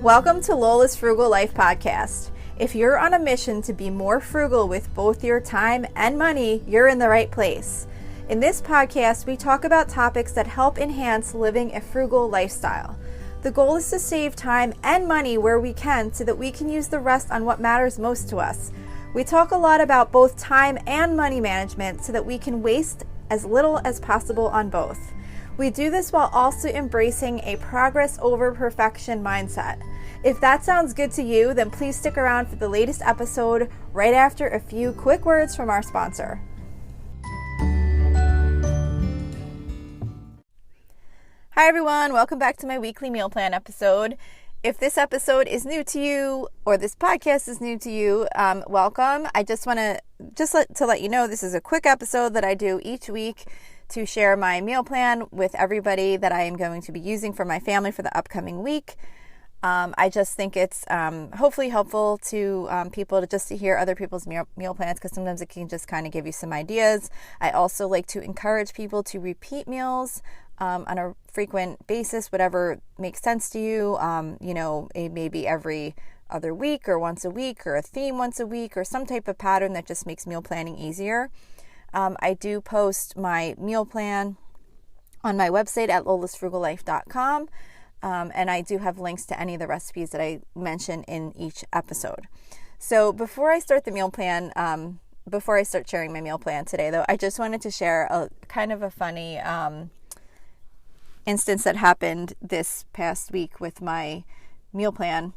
Welcome to Lola's Frugal Life Podcast. If you're on a mission to be more frugal with both your time and money, you're in the right place. In this podcast, we talk about topics that help enhance living a frugal lifestyle. The goal is to save time and money where we can so that we can use the rest on what matters most to us. We talk a lot about both time and money management so that we can waste as little as possible on both. We do this while also embracing a progress over perfection mindset. If that sounds good to you, then please stick around for the latest episode right after a few quick words from our sponsor. Hi everyone, welcome back to my weekly meal plan episode. If this episode is new to you or this podcast is new to you, welcome. I just want to let you know this is a quick episode that I do each week to share my meal plan with everybody that I am going to be using for my family for the upcoming week. I just think it's hopefully helpful to people to hear other people's meal plans, because sometimes it can just kind of give you some ideas. I also like to encourage people to repeat meals on a frequent basis, whatever makes sense to you. Maybe every other week or once a week, or a theme once a week, or some type of pattern that just makes meal planning easier. I do post my meal plan on my website at lolasfrugallife.com. And I do have links to any of the recipes that I mention in each episode. So before I start the meal plan, before I start sharing my meal plan today, though, I just wanted to share a kind of a funny instance that happened this past week with my meal plan.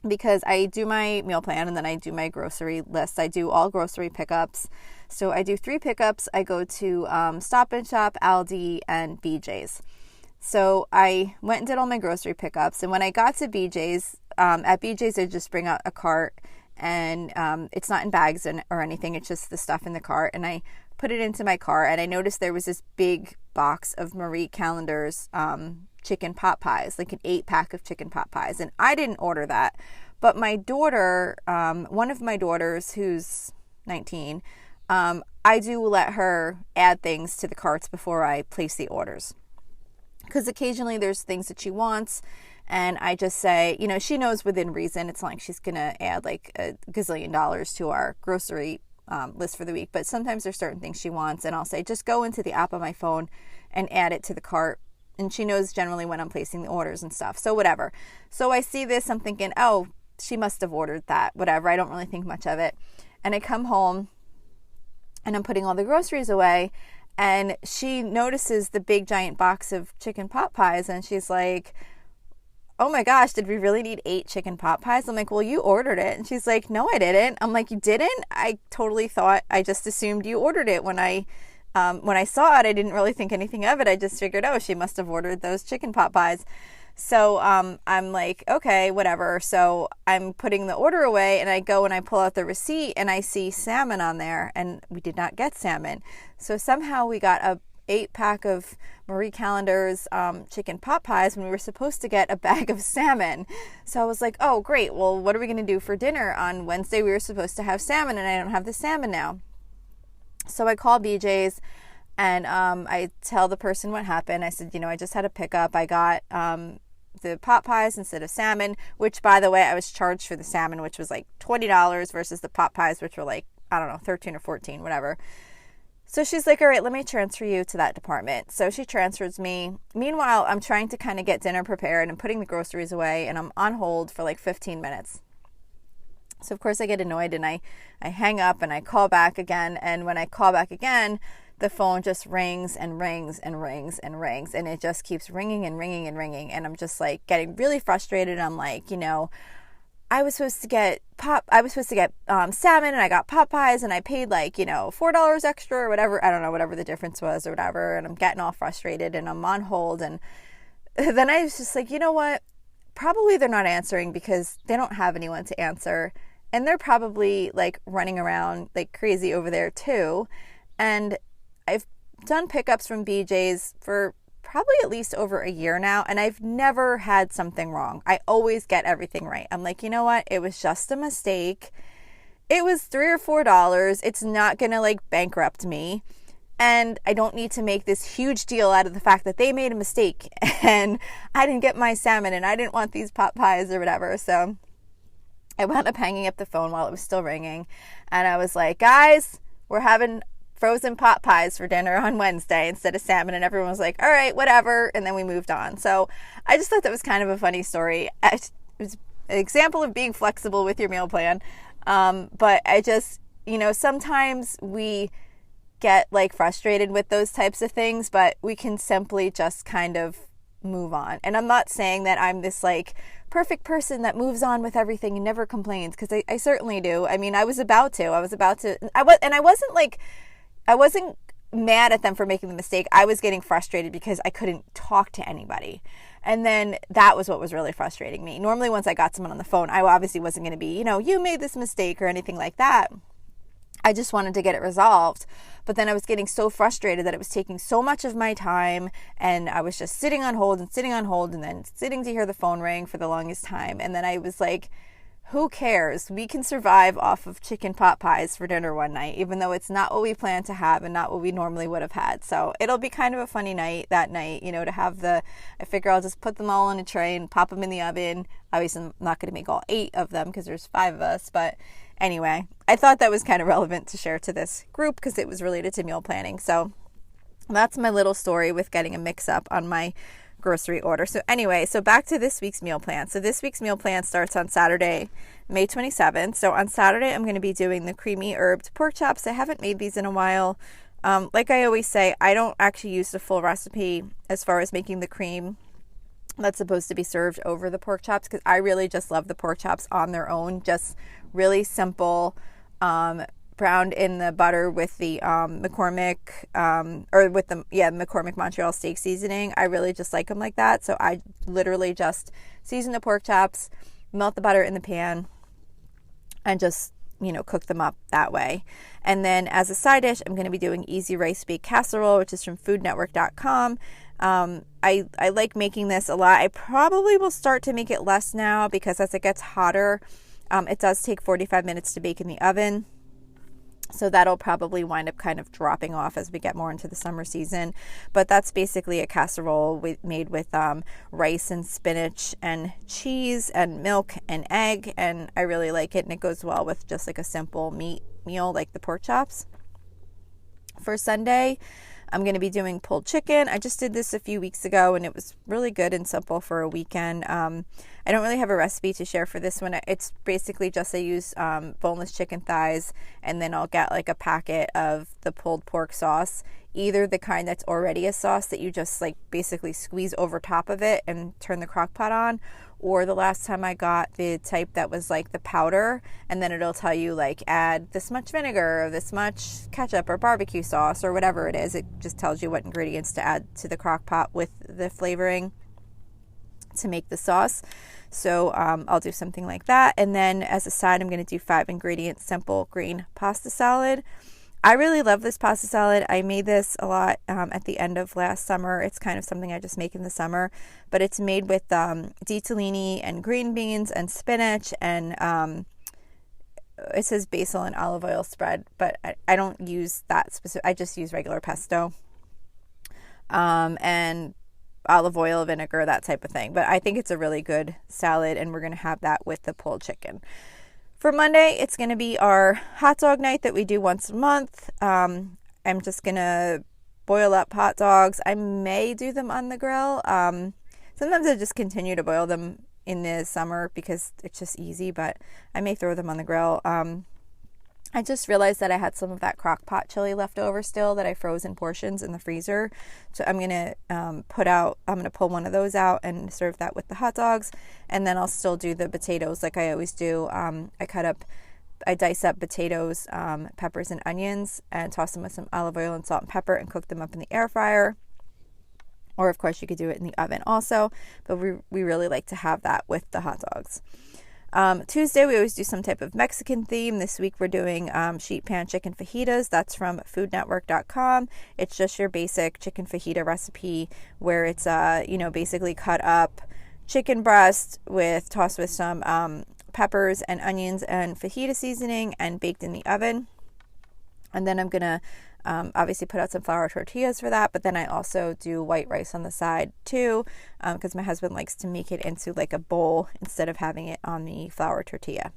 Because I do my meal plan and then I do my grocery list. I do all grocery pickups. So I do 3 pickups. I go to Stop and Shop, Aldi, and BJ's. So I went and did all my grocery pickups. And when I got to BJ's, at BJ's, I just bring out a cart, and it's not in bags or anything. It's just the stuff in the cart. And I put it into my car, and I noticed there was this big box of Marie Callender's chicken pot pies, like an 8-pack of chicken pot pies. And I didn't order that. But my daughter, one of my daughters who's 19, I do let her add things to the carts before I place the orders. Because occasionally there's things that she wants, and I just say, she knows within reason. It's not like she's going to add like a gazillion dollars to our grocery list for the week. But sometimes there's certain things she wants, and I'll say, just go into the app on my phone and add it to the cart. And she knows generally when I'm placing the orders and stuff. So whatever. So I see this, I'm thinking, oh, she must have ordered that, whatever. I don't really think much of it. And I come home and I'm putting all the groceries away. And she notices the big giant box of chicken pot pies, and she's like, oh my gosh, did we really need 8 chicken pot pies? I'm like, well, you ordered it. And she's like, no, I didn't. I'm like, you didn't? I totally thought, I just assumed you ordered it. When I saw it, I didn't really think anything of it. I just figured, oh, she must have ordered those chicken pot pies. So I'm like, okay, whatever. So I'm putting the order away, and I go and I pull out the receipt, and I see salmon on there, and we did not get salmon. So somehow we got a 8-pack of Marie Callender's chicken pot pies when we were supposed to get a bag of salmon. So I was like, oh, great. Well, what are we going to do for dinner? On Wednesday, we were supposed to have salmon, and I don't have the salmon now. So I call BJ's, and I tell the person what happened. I said, I just had a pickup. I got the pot pies instead of salmon, which, by the way, I was charged for the salmon, which was like $20 versus the pot pies, which were like, I don't know, 13 or 14, whatever. So she's like, all right, let me transfer you to that department. So she transfers me. Meanwhile, I'm trying to kind of get dinner prepared and putting the groceries away, and I'm on hold for like 15 minutes. So, of course, I get annoyed, and I hang up, and I call back again. And when I call back again, the phone just rings and rings and rings and rings, and it just keeps ringing and ringing and ringing. And I'm just like getting really frustrated. I'm like, I was supposed to get salmon, and I got pot pies, and I paid like, $4 extra or whatever. I don't know, whatever the difference was or whatever. And I'm getting all frustrated, and I'm on hold. And then I was just like, you know what? Probably they're not answering because they don't have anyone to answer. And they're probably like running around like crazy over there too. And I've done pickups from BJ's for probably at least over a year now, and I've never had something wrong. I always get everything right. I'm like, you know what? It was just a mistake. It was $3 or $4. It's not going to like bankrupt me. And I don't need to make this huge deal out of the fact that they made a mistake and I didn't get my salmon and I didn't want these pot pies or whatever. So I wound up hanging up the phone while it was still ringing. And I was like, guys, we're having frozen pot pies for dinner on Wednesday instead of salmon. And everyone was like, all right, whatever. And then we moved on. So I just thought that was kind of a funny story. It was an example of being flexible with your meal plan. But I just, sometimes we get like frustrated with those types of things, but we can simply just kind of move on. And I'm not saying that I'm this like perfect person that moves on with everything and never complains, because I certainly do. I mean, I wasn't mad at them for making the mistake. I was getting frustrated because I couldn't talk to anybody. And then that was what was really frustrating me. Normally, once I got someone on the phone, I obviously wasn't going to be, you made this mistake or anything like that. I just wanted to get it resolved. But then I was getting so frustrated that it was taking so much of my time, and I was just sitting on hold and then sitting to hear the phone ring for the longest time. And then I was like, who cares? We can survive off of chicken pot pies for dinner one night, even though it's not what we planned to have and not what we normally would have had. So it'll be kind of a funny night that night, to have I figure I'll just put them all on a tray and pop them in the oven. Obviously, I'm not going to make all 8 of them because there's 5 of us, but anyway, I thought that was kind of relevant to share to this group because it was related to meal planning. So that's my little story with getting a mix-up on my grocery order. So anyway, back to this week's meal plan. So this week's meal plan starts on Saturday, May 27th. So on Saturday, I'm going to be doing the creamy herbed pork chops. I haven't made these in a while. Like I always say, I don't actually use the full recipe as far as making the cream that's supposed to be served over the pork chops, because I really just love the pork chops on their own, just really simple, browned in the butter with the McCormick McCormick Montreal steak seasoning. I really just like them like that. So I literally just season the pork chops, melt the butter in the pan, and just cook them up that way. And then as a side dish, I'm going to be doing easy rice baked casserole, which is from foodnetwork.com. I like making this a lot. I probably will start to make it less now because as it gets hotter, it does take 45 minutes to bake in the oven. So that'll probably wind up kind of dropping off as we get more into the summer season. But that's basically a casserole made with rice and spinach and cheese and milk and egg. And I really like it. And it goes well with just like a simple meat meal like the pork chops. For Sunday, I'm going to be doing pulled chicken. I just did this a few weeks ago and it was really good and simple for a weekend. I don't really have a recipe to share for this one. It's basically just I use boneless chicken thighs, and then I'll get like a packet of the pulled pork sauce, either the kind that's already a sauce that you just like basically squeeze over top of it and turn the crock pot on, or the last time I got the type that was like the powder, and then it'll tell you like add this much vinegar or this much ketchup or barbecue sauce or whatever it is. It just tells you what ingredients to add to the crock pot with the flavoring to make the sauce. So I'll do something like that. And then as a side, I'm going to do 5 ingredients simple green pasta salad. I really love this pasta salad. I made this a lot at the end of last summer. It's kind of something I just make in the summer, but it's made with ditalini and green beans and spinach, and it says basil and olive oil spread, but I don't use that specific. I just use regular pesto and olive oil, vinegar, that type of thing. But I think it's a really good salad, and we're going to have that with the pulled chicken. For Monday, it's going to be our hot dog night that we do once a month. I'm just going to boil up hot dogs. I may do them on the grill. Sometimes I just continue to boil them in the summer because it's just easy, but I may throw them on the grill. I just realized that I had some of that crock pot chili left over still that I froze in portions in the freezer. So I'm going to pull one of those out and serve that with the hot dogs. And then I'll still do the potatoes like I always do. I dice up potatoes, peppers and onions, and toss them with some olive oil and salt and pepper and cook them up in the air fryer. Or of course you could do it in the oven also, but we really like to have that with the hot dogs. Tuesday, we always do some type of Mexican theme. This week, we're doing sheet pan chicken fajitas. That's from foodnetwork.com. It's just your basic chicken fajita recipe where it's, basically cut up chicken breast tossed with some peppers and onions and fajita seasoning and baked in the oven. And then I'm going to Obviously put out some flour tortillas for that, but then I also do white rice on the side too, because my husband likes to make it into like a bowl instead of having it on the flour tortilla.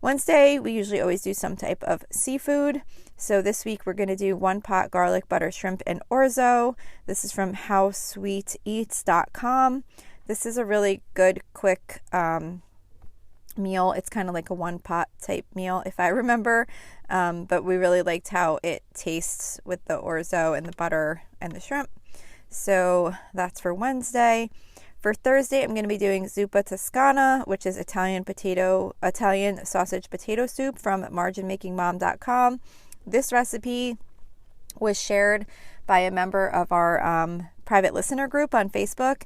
Wednesday, we usually always do some type of seafood. So this week we're going to do 1 pot garlic butter shrimp and orzo. This is from howsweeteats.com. This is a really good, quick meal. It's kind of like a 1 pot type meal, if I remember. But we really liked how it tastes with the orzo and the butter and the shrimp. So that's for Wednesday. For Thursday, I'm going to be doing zuppa toscana, which is Italian sausage potato soup from marginmakingmom.com. This recipe was shared by a member of our private listener group on Facebook,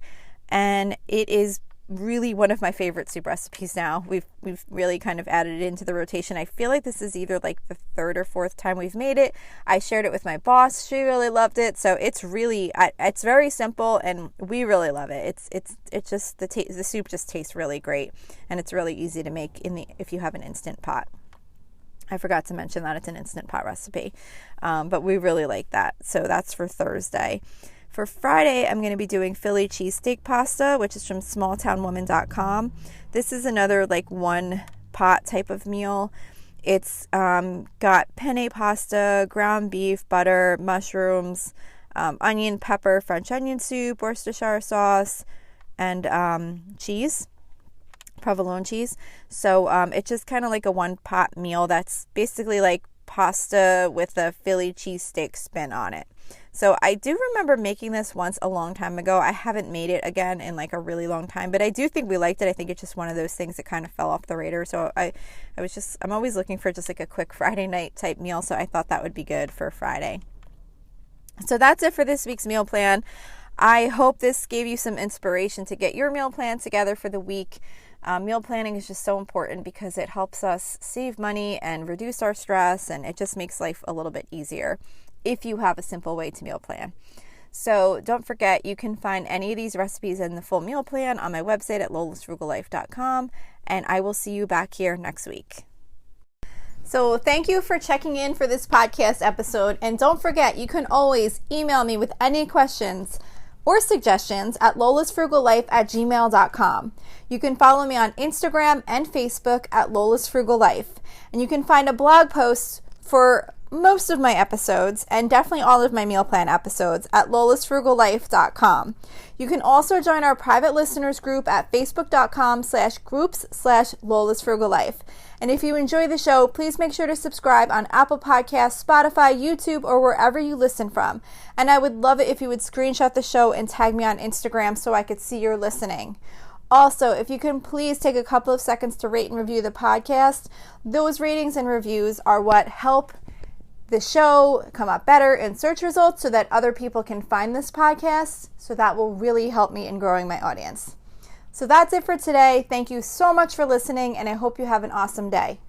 and it is really one of my favorite soup recipes now. We've really kind of added it into the rotation. I feel like this is either like the 3rd or 4th time we've made it. I shared it with my boss. She really loved it. So it's really, it's very simple and we really love it. It's just, the soup just tastes really great, and it's really easy to make if you have an Instant Pot. I forgot to mention that it's an Instant Pot recipe, but we really like that. So that's for Thursday. For Friday, I'm going to be doing Philly cheesesteak pasta, which is from smalltownwoman.com. This is another like 1 pot type of meal. It's got penne pasta, ground beef, butter, mushrooms, onion, pepper, French onion soup, Worcestershire sauce, and cheese, provolone cheese. So it's just kind of like a 1 pot meal that's basically like pasta with a Philly cheesesteak spin on it. So I do remember making this once a long time ago. I haven't made it again in like a really long time, but I do think we liked it. I think it's just one of those things that kind of fell off the radar. So I'm always looking for just like a quick Friday night type meal. So I thought that would be good for Friday. So that's it for this week's meal plan. I hope this gave you some inspiration to get your meal plan together for the week. Meal planning is just so important because it helps us save money and reduce our stress, and it just makes life a little bit easier if you have a simple way to meal plan. So don't forget, you can find any of these recipes in the full meal plan on my website at lolasfrugallife.com, and I will see you back here next week. So thank you for checking in for this podcast episode, and don't forget, you can always email me with any questions or suggestions at lolasfrugallife@gmail.com. You can follow me on Instagram and Facebook at lolasfrugallife, and you can find a blog post for most of my episodes and definitely all of my meal plan episodes at lolasfrugallife.com. You can also join our private listeners group at facebook.com/groups/lolasfrugallife. And if you enjoy the show, please make sure to subscribe on Apple Podcasts, Spotify, YouTube, or wherever you listen from. And I would love it if you would screenshot the show and tag me on Instagram so I could see you're listening. Also, if you can please take a couple of seconds to rate and review the podcast. Those ratings and reviews are what help the show come up better in search results so that other people can find this podcast. So that will really help me in growing my audience. So that's it for today. Thank you so much for listening, and I hope you have an awesome day.